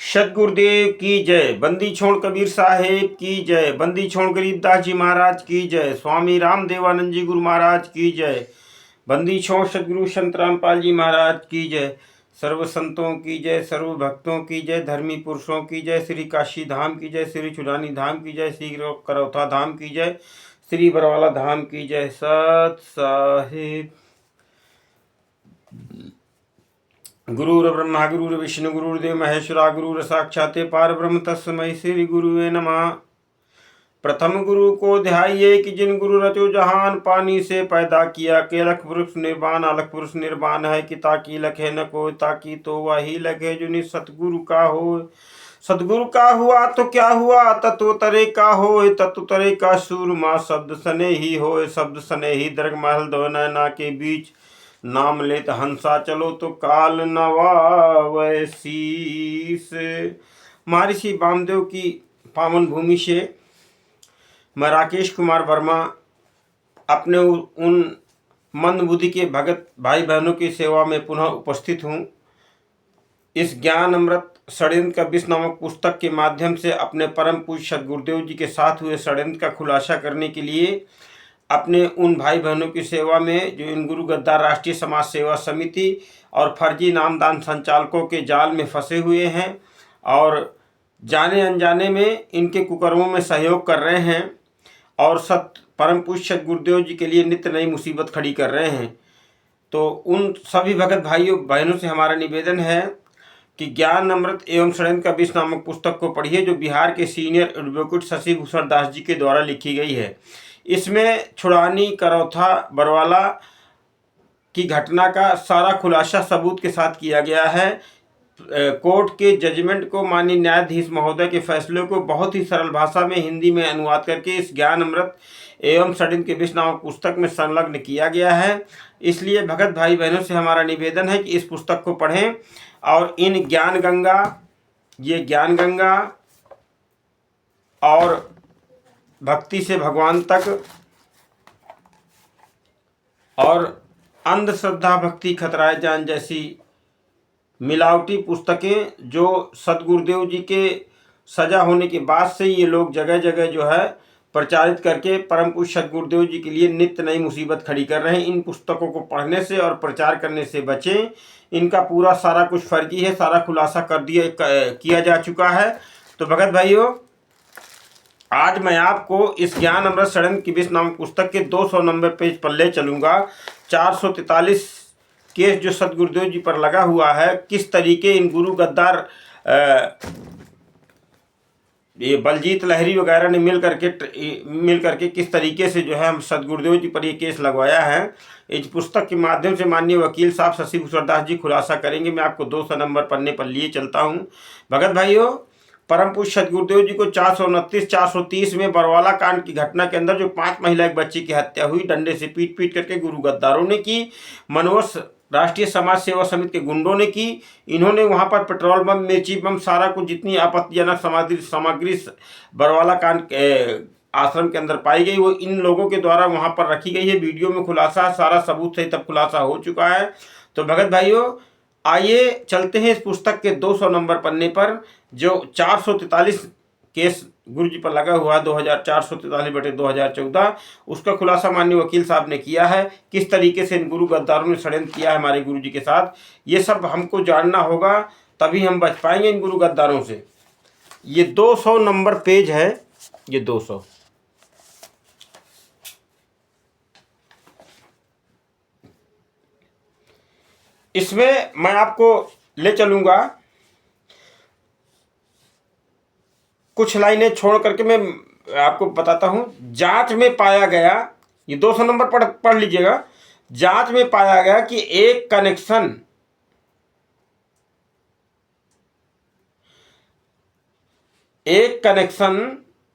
सतगुरुदेव की जय। बंदी छोड़ कबीर साहेब की जय। बंदी छोड़ गरीबदास जी महाराज की जय। स्वामी रामदेवानंद जी गुरु महाराज की जय। बंदी छोड़ सदगुरु संत रामपाल जी महाराज की जय। सर्व संतों की जय, सर्व भक्तों की जय, धर्मी पुरुषों की जय, श्री काशी धाम की जय, श्री चुरानी धाम की जय, श्री करौथा धाम की जय, श्री बरवाला धाम की जय। सत साहिब। गुरुर् ब्रह्मा गुरुर् विष्णु गुरुर्देव महेश्वरा गुरुर् साक्षात् पारब्रह्म तस्मै श्री गुरुवे नमः। प्रथम गुरु को ध्याइए कि जिन गुरु रचो जहान, पानी से पैदा किया के लख पुरुष निर्वाण। अलख पुरुष निर्वाण है कि ताकि लखे न कोई, ताकि तो वही लखे जो सतगुरु का हो। सतगुरु का हुआ तो क्या हुआ, तत्व तरे का हो, तत्व तरे का सूरमा। शब्द सने ही हो, शब्द सने ही दर्ग महल दो नैना के बीच। नाम लेत हंसा चलो तो काल नवावै शीस। महर्षि वामदेव की पावन भूमि से मैं राकेश कुमार वर्मा अपने उन मंद बुद्धि के भगत भाई बहनों की सेवा में पुनः उपस्थित हूँ। इस ज्ञान अमृत षड्यंत्र का विष नामक पुस्तक के माध्यम से अपने परम पूज्य सदगुरुदेव जी के साथ हुए षड्यंत्र का खुलासा करने के लिए अपने उन भाई बहनों की सेवा में जो इन गुरु गद्दार राष्ट्रीय समाज सेवा समिति और फर्जी नामदान संचालकों के जाल में फंसे हुए हैं और जाने अनजाने में इनके कुकर्मों में सहयोग कर रहे हैं और परम पूज्य सदगुरुदेव जी के लिए नित्य नई मुसीबत खड़ी कर रहे हैं। तो उन सभी भगत भाइयों बहनों से हमारा निवेदन है कि ज्ञान अमृत एवं षड्यंत्र का विष नामक पुस्तक को पढ़िए, जो बिहार के सीनियर एडवोकेट शशि भूषण दास जी के द्वारा लिखी गई है। इसमें छुड़ानी, करौथा, बरवाला की घटना का सारा खुलासा सबूत के साथ किया गया है। कोर्ट के जजमेंट को, माननीय न्यायाधीश महोदय के फैसले को बहुत ही सरल भाषा में हिंदी में अनुवाद करके इस ज्ञान अमृत एवं षड्यंत्र के विष नामक पुस्तक में संलग्न किया गया है। इसलिए भगत भाई बहनों से हमारा निवेदन है कि इस पुस्तक को पढ़ें और इन ज्ञान गंगा और भक्ति से भगवान तक और अंधश्रद्धा भक्ति खतराए जान जैसी मिलावटी पुस्तकें जो सदगुरुदेव जी के सजा होने के बाद से ये लोग जगह जगह जो है प्रचारित करके परम पूज्य सदगुरुदेव जी के लिए नित्य नई मुसीबत खड़ी कर रहे हैं। इन पुस्तकों को पढ़ने से और प्रचार करने से बचें। इनका पूरा सारा कुछ फर्जी है, सारा खुलासा किया जा चुका है। तो भगत भाइयों, आज मैं आपको इस ज्ञान अमृत षड्यंत्र की विष नामक पुस्तक के 200 नंबर पेज पर ले चलूँगा। 443 केस जो सदगुरुदेव जी पर लगा हुआ है, किस तरीके इन गुरु गद्दार ये बलजीत लहरी वगैरह ने मिल करके किस तरीके से जो है हम सदगुरुदेव जी पर ये केस लगवाया है, इस पुस्तक के माध्यम से माननीय वकील साहब शशि भूषण दास जी खुलासा करेंगे। मैं आपको 200 नंबर पन्ने पर लिए चलता हूँ। भगत भाइयों, परम पूज्य सदगुरुदेव जी को 429-430 में बरवाला कांड की घटना के अंदर जो 5 महिला एक बच्ची की हत्या हुई, डंडे से पीट करके गुरु गद्दारों ने की, मनोज राष्ट्रीय समाज सेवा समिति के गुंडों ने की। इन्होंने वहां पर पेट्रोल बम, मिर्ची बम, सारा कुछ जितनी आपत्तिजनक सामग्री बरवाला कांड आश्रम के अंदर पाई गई वो इन लोगों के द्वारा वहां पर रखी गई है। वीडियो में खुलासा, सारा सबूत सहित तब खुलासा हो चुका है। तो भगत भाइयों, आइए चलते हैं इस पुस्तक के 200 नंबर पन्ने पर, जो 443 केस गुरु जी पर लगा हुआ है 2443/2014, उसका खुलासा माननीय वकील साहब ने किया है। किस तरीके से इन गुरु गद्दारों ने षड्यंत्र किया है हमारे गुरु जी के साथ, ये सब हमको जानना होगा, तभी हम बच पाएंगे इन गुरु गद्दारों से। ये 200 नंबर पेज है, ये 200। इसमें मैं आपको ले चलूंगा, कुछ लाइनें छोड़ करके मैं आपको बताता हूं। जांच में पाया गया, ये 200 नंबर पढ़ लीजिएगा। जांच में पाया गया कि एक कनेक्शन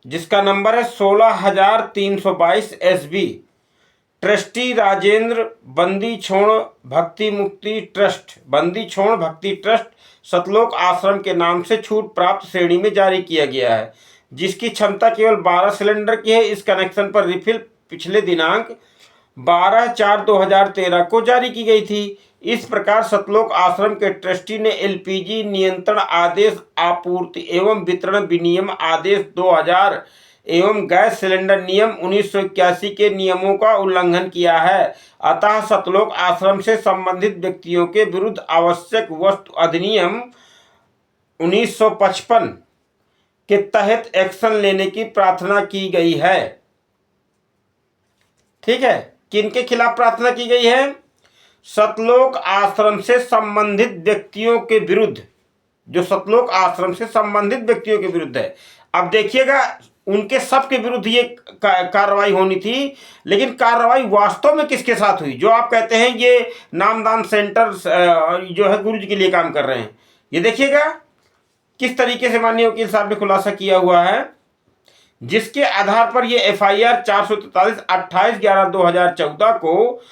जिसका नंबर है 16322 SB, ट्रस्टी राजेंद्र बंदी छोड़ भक्ति मुक्ति ट्रस्ट, बंदी छोड़ भक्ति ट्रस्ट सतलोक आश्रम के नाम से छूट प्राप्त श्रेणी में जारी किया गया है, जिसकी क्षमता केवल 12 सिलेंडर की है। इस कनेक्शन पर रिफिल पिछले दिनांक 12/4/2013 को जारी की गई थी। इस प्रकार सतलोक आश्रम के ट्रस्टी ने एलपीजी नियंत्रण आदेश आपूर्ति एवं वितरण विनियम आदेश 2000 एवं गैस सिलेंडर नियम 1981 के नियमों का उल्लंघन किया है। अतः सतलोक आश्रम से संबंधित व्यक्तियों के विरुद्ध आवश्यक वस्तु अधिनियम 1955 के तहत एक्शन लेने की प्रार्थना की गई है। ठीक है, किनके खिलाफ प्रार्थना की गई है? सतलोक आश्रम से संबंधित व्यक्तियों के विरुद्ध, जो सतलोक आश्रम से संबंधित व्यक्तियों के विरुद्ध है। अब देखिएगा, उनके सबके विरुद्ध ये कार्रवाई होनी थी, लेकिन कार्रवाई वास्तव में किसके साथ हुई? जो आप कहते हैं ये नामदान सेंटर जो है गुरु जी के लिए काम कर रहे हैं, ये देखिएगा किस तरीके से माननीय वकील साहब ने खुलासा किया हुआ है, जिसके आधार पर ये FIR 443 28/11/2014 को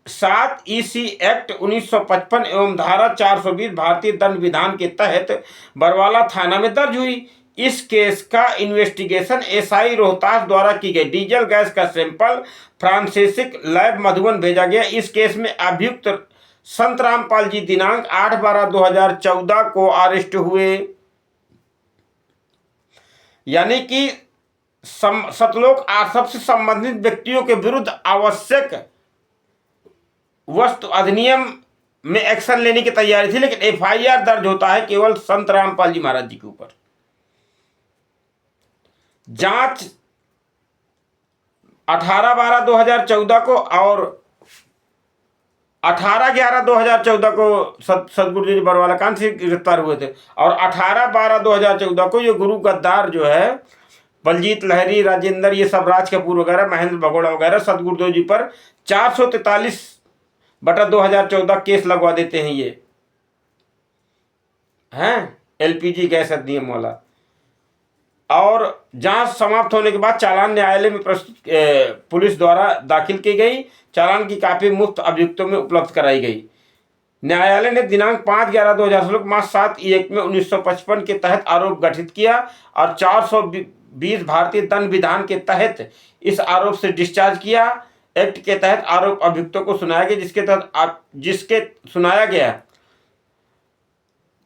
7 EC एक्ट 1955 एवं धारा 420 भारतीय दंड विधान के तहत बरवाला थाना में दर्ज हुई। इस केस का इन्वेस्टिगेशन SI रोहतास द्वारा की गई। डीजल गैस का सैंपल फ्रांसिसिक लैब मधुबन भेजा गया। इस केस में अभियुक्त संत रामपाल जी दिनांक 8/12/2014 को अरेस्ट हुए। यानी कि सतलोक आश्रम से संबंधित व्यक्तियों के विरुद्ध आवश्यक वस्तु अधिनियम में एक्शन लेने की तैयारी थी, लेकिन FIR दर्ज होता है केवल संत रामपाल जी महाराज जी के ऊपर। जांच 18/12/2014 को और 18/11/2014 को सदगुरु जी बरवाला कांड से गिरफ्तार हुए थे, और 18/12/2014 को ये गुरु गद्दार जो है बलजीत लहरी, राजेंद्र, ये सब राज कपूर वगैरह, महेंद्र भगोड़ा वगैरह सदगुरुदेव जी पर 443/2014 केस लगवा देते हैं। ये हैं LPG गैस अधिनियम वाला। और जांच समाप्त होने के बाद चालान न्यायालय में प्रस्तुत पुलिस द्वारा दाखिल की गई। चालान की कापी मुफ्त अभियुक्तों में उपलब्ध कराई गई। न्यायालय ने दिनांक 5/11/2016 मार्च 7 एक्ट में 1955 के तहत आरोप गठित किया और 420 भारतीय दंड विधान के तहत इस आरोप से डिस्चार्ज किया। एक्ट के तहत आरोप अभियुक्तों को सुनाया गया, जिसके सुनाया गया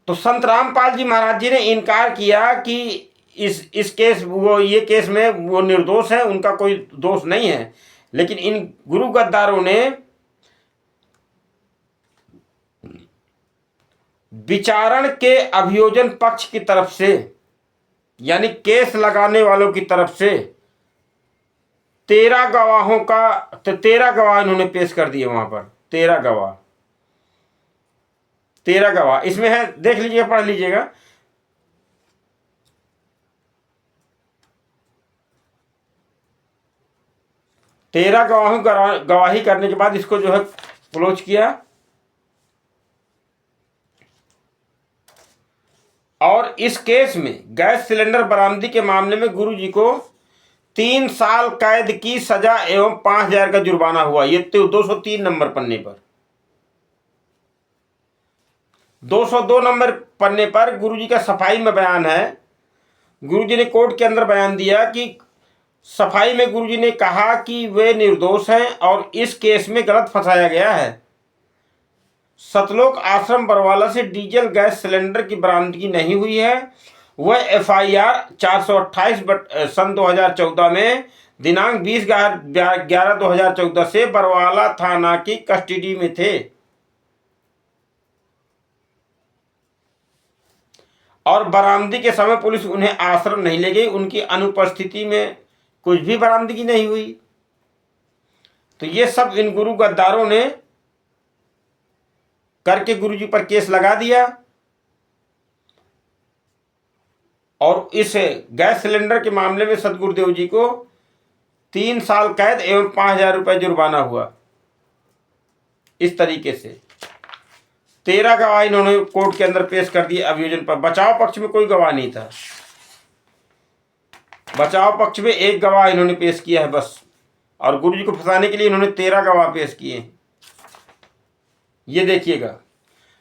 तो संत रामपाल जी महाराज जी ने इनकार किया कि इस केस ये केस में वो निर्दोष है, उनका कोई दोष नहीं है। लेकिन इन गुरु गद्दारों ने विचारण के अभियोजन पक्ष की तरफ से, यानी केस लगाने वालों की तरफ से 13 गवाह इन्होंने पेश कर दिए। वहां पर 13 गवाह इसमें है, देख लीजिएगा, पढ़ लीजिएगा। तेरह गवाही करने के बाद इसको जो है क्लोज किया। और इस केस में गैस सिलेंडर बरामदी के मामले में गुरु जी को 3 साल कैद की सजा एवं 5,000 का जुर्माना हुआ। ये 203 नंबर पन्ने पर। 202 नंबर पन्ने पर गुरु जी का सफाई में बयान है। गुरु जी ने कोर्ट के अंदर बयान दिया कि सफाई में गुरु जी ने कहा कि वे निर्दोष हैं और इस केस में गलत फंसाया गया है। सतलोक आश्रम बरवाला से डीजल गैस सिलेंडर की बरामदगी नहीं हुई है। वह FIR 428 सन 2014 में दिनांक 20/11/2014 से बरवाला थाना की कस्टडी में थे और बरामदगी के समय पुलिस उन्हें आश्रम नहीं ले गई। उनकी अनुपस्थिति में कुछ भी बरामदगी नहीं हुई। तो ये सब इन गुरु गद्दारों ने करके गुरु जी पर केस लगा दिया और इस गैस सिलेंडर के मामले में सदगुरुदेव जी को 3 साल कैद एवं 5,000 रुपये जुर्माना हुआ। इस तरीके से 13 गवाह इन्होंने कोर्ट के अंदर पेश कर दिए अभियोजन पर। बचाव पक्ष में कोई गवाह नहीं था। बचाव पक्ष में 1 गवाह इन्होंने पेश किया है बस। और गुरु जी को फंसाने के लिए इन्होंने 13 गवाह पेश किए। ये देखिएगा,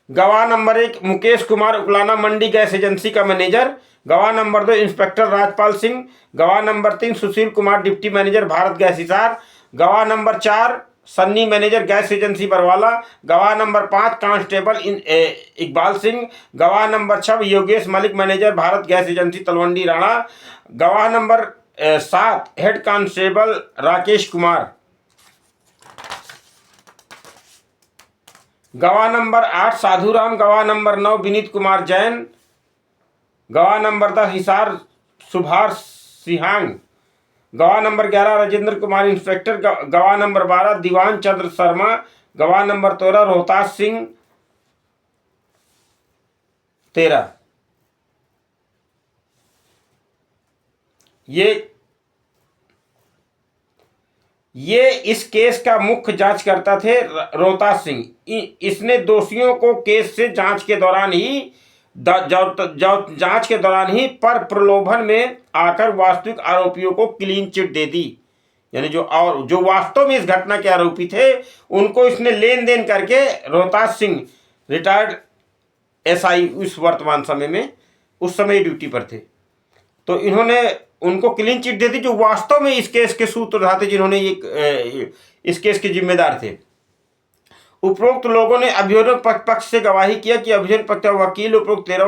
गवाह number 1 Mukesh Kumar Uklana, Mandi gas agency का मैनेजर। गवाह नंबर 2 इंस्पेक्टर राजपाल सिंह। गवाह number 3 Sushil Kumar, deputy manager, Bharat gas Hisar. गवाह number 4 Sunny manager gas agency Barwala. गवाह नंबर 5 कांस्टेबल इकबाल सिंह। गवाह number 6 Yogesh Malik manager Bharat gas agency Talwandi Rana. गवाह number 7 head constable Rakesh Kumar. गवाह नंबर 8 साधुराम। गवाह नंबर 9 विनीत कुमार जैन। गवाह नंबर 10 हिसार सुभाष सिहांग। गवाह नंबर 11 राजेंद्र कुमार इंस्पेक्टर। गवाह नंबर 12 दीवान चंद्र शर्मा। गवाह नंबर 13 रोहतास सिंह 13। ये इस केस का मुख्य जांचकर्ता थे रोहतास सिंह। इसने दोषियों को केस से जांच के दौरान ही पर प्रलोभन में आकर वास्तविक आरोपियों को क्लीन चिट दे दी। यानी जो वास्तव में इस घटना के आरोपी थे उनको इसने लेन देन करके, रोहतास सिंह रिटायर्ड एसआई उस वर्तमान समय में, उस समय ड्यूटी पर थे, तो इन्होंने उनको क्लीन चिट दे दी जो वास्तव में इस केस के सूत्रधार थे, जिन्होंने इस केस के जिम्मेदार थे। उपरोक्त लोगों ने अभियोजक पक्ष से गवाही किया कि अभियोजन पक्ष वकील उपरोक्त 13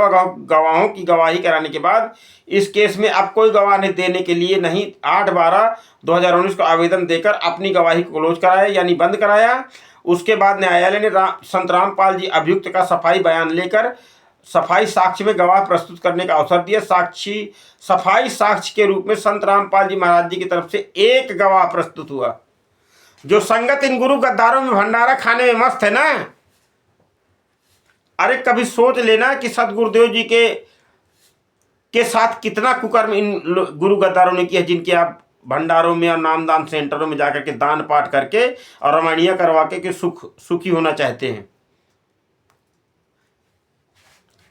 गवाहों की गवाही कराने के बाद इस केस में अब कोई गवाह ने देने के लिए नहीं 8/12/2019 को आवेदन देकर अपनी गवाही को क्लोज कराया यानी बंद कराया। उसके बाद न्यायालय ने संत रामपाल जी अभियुक्त का सफाई बयान लेकर सफाई साक्ष्य में गवाह प्रस्तुत करने का अवसर दिया। सफाई साक्ष्य के रूप में संत रामपाल जी महाराज जी की तरफ से एक गवाह प्रस्तुत हुआ। जो संगत इन गुरु गद्दारों में भंडारा खाने में मस्त है ना, अरे कभी सोच लेना कि सदगुरुदेव जी के साथ कितना कुकर्म इन गुरु गद्दारों ने किया, जिनके आप भंडारों में और नामदान सेंटरों में जाकर के दान पाठ करके और रामायणिया करवा के सुखी होना चाहते हैं।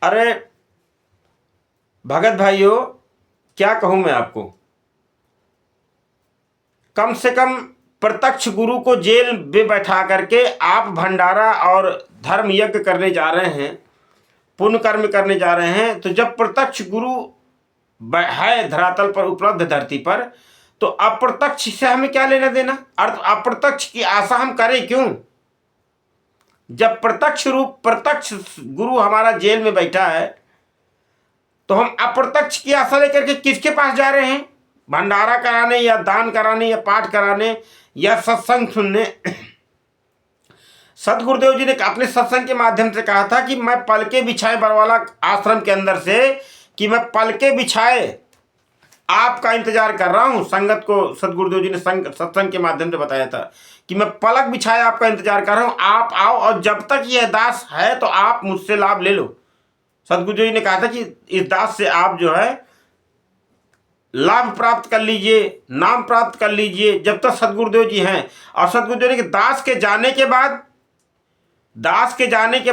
अरे भगत भाइयों, क्या कहूं मैं आपको, कम से कम प्रत्यक्ष गुरु को जेल में बैठा करके आप भंडारा और धर्म यज्ञ करने जा रहे हैं, पुण्य कर्म करने जा रहे हैं, तो जब प्रत्यक्ष गुरु है धरातल पर उपलब्ध धरती पर, तो अप्रत्यक्ष से हमें क्या लेना देना? अर्थ अप्रत्यक्ष की आशा हम करें क्यों? जब प्रत्यक्ष गुरु हमारा जेल में बैठा है, तो हम अप्रत्यक्ष की आशा लेकर के किसके पास जा रहे हैं? भंडारा कराने या दान कराने या पाठ कराने या सत्संग सुनने। सदगुरुदेव जी ने अपने सत्संग के माध्यम से कहा था कि मैं पलके बिछाए बरवाला आश्रम के अंदर से, कि मैं पलके बिछाए आपका इंतजार कर रहा हूं। संगत को सदगुरुदेव जी ने सत्संग के माध्यम से बताया था कि मैं पलक बिछाए आपका इंतजार कर रहा हूं, आप आओ और जब तक यह दास है तो आप मुझसे लाभ ले लो। सदगुरुदेव जी ने कहा था कि इस दास से आप जो है लाभ प्राप्त कर लीजिए, नाम प्राप्त कर लीजिए जब तक सदगुरुदेव जी हैं। और सदगुरुदेव जी के दास के जाने के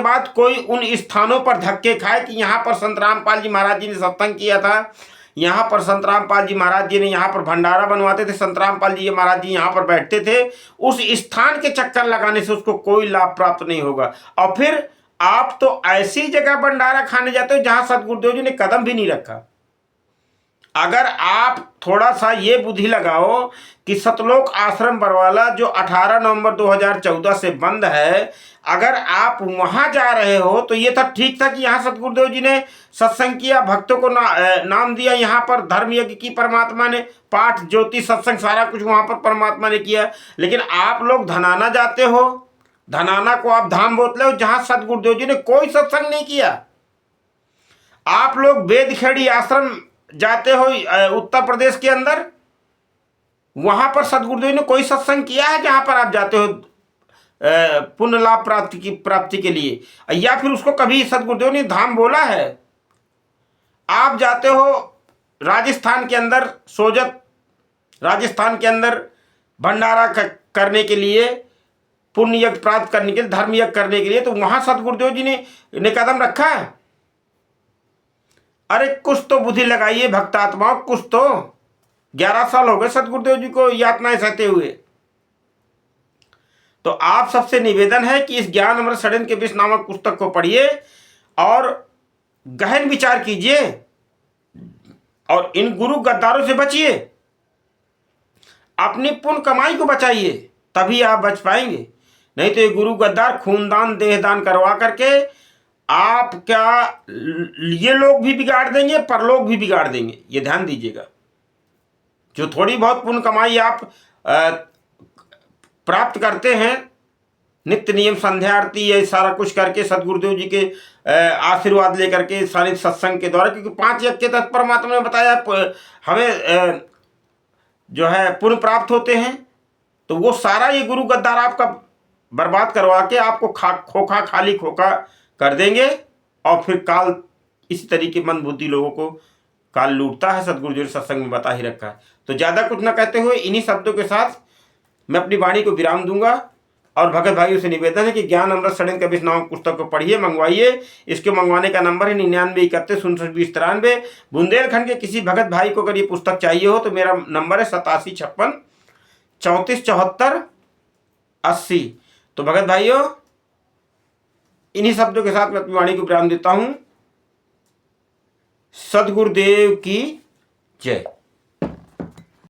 बाद कोई उन स्थानों पर धक्के खाए कि यहाँ पर संत रामपाल जी महाराज जी ने सत्संग किया था, यहाँ पर संत रामपाल जी महाराज जी ने यहाँ पर भंडारा बनवाते थे, संत रामपाल जी महाराज जी यहाँ पर बैठते थे, उस स्थान के चक्कर लगाने से उसको कोई लाभ प्राप्त नहीं होगा। और फिर आप तो ऐसी जगह भंडारा खाने जाते हो जहाँ सदगुरुदेव जी ने कदम भी नहीं रखा। अगर आप थोड़ा सा ये बुद्धि लगाओ कि सतलोक आश्रम बरवाला जो 18 नवंबर 2014 से बंद है, अगर आप वहां जा रहे हो तो ये तब ठीक था कि यहाँ सतगुरुदेव जी ने सत्संग किया, भक्तों को नाम दिया, यहाँ पर धर्म यज्ञ की परमात्मा ने, पाठ ज्योति सत्संग सारा कुछ वहां पर परमात्मा ने किया। लेकिन आप लोग धनाना जाते हो, धनाना को आप धाम बोलते हो जहां सतगुरुदेव जी ने कोई सत्संग नहीं किया। आप लोग बेदखेड़ी आश्रम जाते हो उत्तर प्रदेश के अंदर, वहां पर सदगुरुदेव ने कोई सत्संग किया है जहां पर आप जाते हो पुण्य लाभ प्राप्ति के लिए, या फिर उसको कभी सदगुरुदेव ने धाम बोला है? आप जाते हो राजस्थान के अंदर, सोजत राजस्थान के अंदर भंडारा करने के लिए, पुण्य यज्ञ प्राप्त करने के लिए, धर्म यज्ञ करने के लिए, तो वहां सदगुरुदेव जी ने कदम रखा है? अरे कुछ तो बुद्धि लगाइए भक्तात्माओं, कुछ तो। 11 साल हो गए सदगुरुदेव जी को यातनाएं सहते हुए। तो आप सबसे निवेदन है कि इस ज्ञान अमृत षड्यंत्र के विष नामक पुस्तक को पढ़िए और गहन विचार कीजिए और इन गुरु गद्दारों से बचिए, अपनी पुण्य कमाई को बचाइए। तभी आप बच पाएंगे। नहीं तो ये गुरु गद्दार खूनदान देहदान करवा करके आप क्या ये लोग भी बिगाड़ देंगे, परलोक भी बिगाड़ देंगे। ये ध्यान दीजिएगा। जो थोड़ी बहुत पुण्य कमाई आप प्राप्त करते हैं, नित्य नियम संध्या आरती ये सारा कुछ करके सदगुरुदेव जी के आशीर्वाद लेकर के सारे सत्संग के द्वारा, क्योंकि 5 यज्ञ के तत्पर परमात्मा ने बताया हमें जो है पुण्य प्राप्त होते हैं। तो वो सारा ये गुरु गद्दार आपका बर्बाद करवा के आपको खोखा खाली खोखा कर देंगे। और फिर काल इसी तरीके मंद बुद्धि लोगों को काल लूटता है, सदगुरु जी ने सत्संग में बता ही रखा है। तो ज़्यादा कुछ न कहते हुए इन्हीं शब्दों के साथ मैं अपनी वाणी को विराम दूंगा। और भगत भाइयों से निवेदन है कि ज्ञान अमृत षड्यंत्र कबीर नामक पुस्तक को पढ़िए, मंगवाइए। इसके मंगवाने का नंबर है 9931592093। बुंदेलखंड के किसी भगत भाई को अगर ये पुस्तक चाहिए हो तो मेरा नंबर है 8756347480। तो भगत भाइयों, इन्हीं शब्दों के साथ मैं अपनी वाणी को विराम देता हूं। सदगुरुदेव की जय।